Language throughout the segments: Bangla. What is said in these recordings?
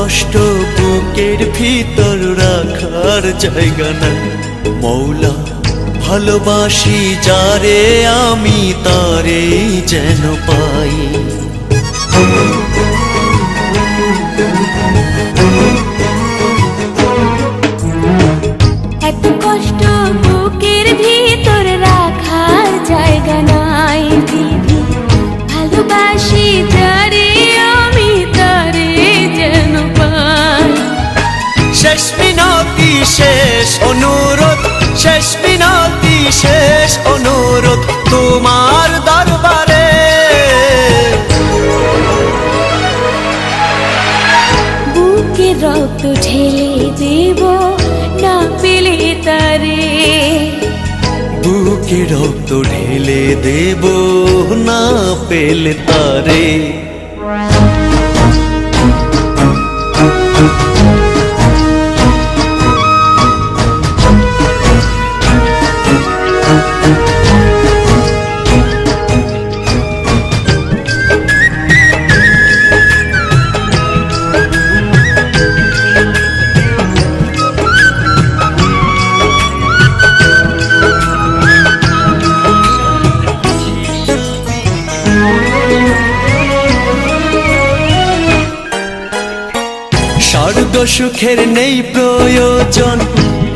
কষ্ট বুকের ভিতর রাখার জায়গা নাই। মৌলা ভালোবাসি যারে আমি তারে যেন পাই। এত কষ্ট বুকের ভিতর রাখার জায়গা নাই দিদি, ভালোবাসি যারে আমি তারে যেন পাই। শেষ মিনতি শেষ অনুরোধ, শেষ মিনতি শেষ অনুরোধ তোমার দরবারে। বুকে রক্ত ঢেলে দেব না পেলে তারে, বুকে রক্ত ঢেলে দেব না পেলে তারে। স্বর্গ সুখের নেই প্রয়োজন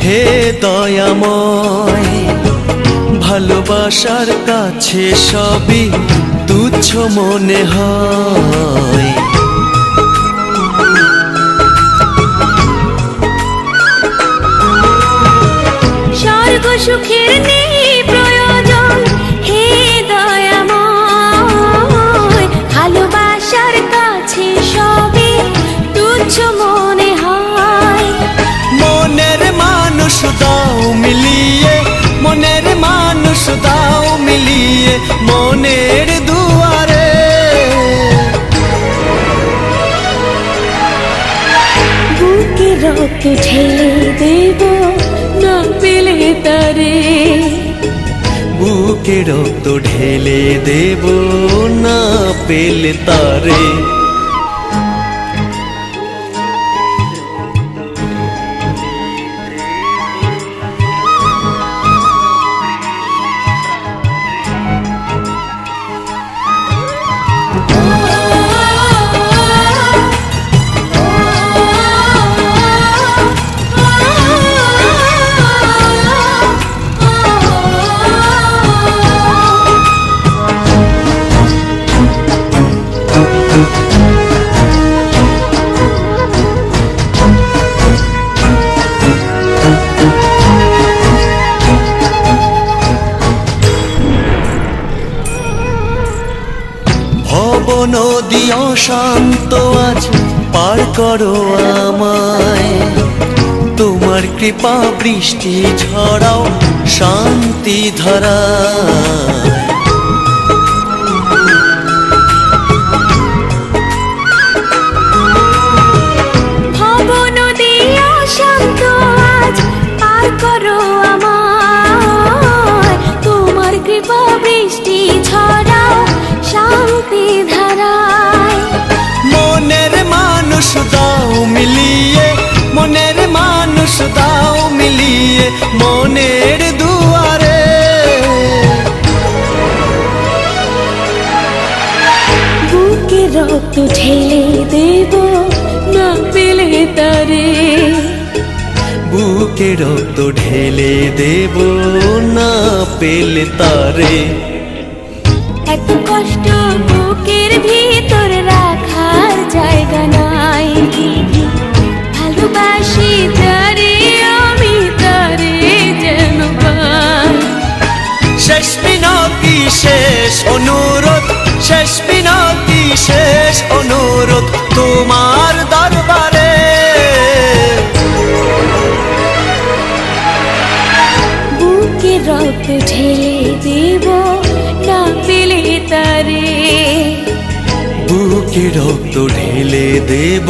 হে দয়াময়, ভালোবাসার কাছে সবই তুচ্ছ মনে হয়। স্বর্গ সুখের নেই প্রয়োজন হে দয়াময়, ভালোবাসার কাছে সবই তুচ্ছ মনে হয়। মনের মানুষ দাও মিলিয়ে, মনের মানুষ দাও মিলিয়ে মনের দুয়ারে। বুকে রক্ত ঢেলে দেব না পেলে তারে, বুকে রক্ত ঢেলে দেব না পেলে তারে। ভব নদী অশান্ত আজ পার করো আমায়, তোমার কৃপা বৃষ্টি ঝরাও শান্তি ধারায়। ভব নদী অশান্ত আজ পার করো আমায়, তোমার কৃপা বৃষ্টি ছড়াও শান্তি ধারায়। মনের মানুষ দাও মিলিয়ে, মনের মানুষ দাও মিলিয়ে মনের দুয়ারে। বুকে রক্ত ঢেলে দেব না পেলে তারে, বুকে রক্ত ঢেলে দেব না পেলে তারে। এত কষ্ট বুকের ভিতর রাখার জায়গা নাই দিদি, ভালোবাসি যারে আমি তারে যেন পাই। শেষ মিনতি শেষ অনুরোধ, শেষ মিনতি শেষ অনুরোধ তোমার দরবারে। বুকে রক্ত ঢেলে দেব না পেলে তারে, বুকে রক্ত ঢেলে দেব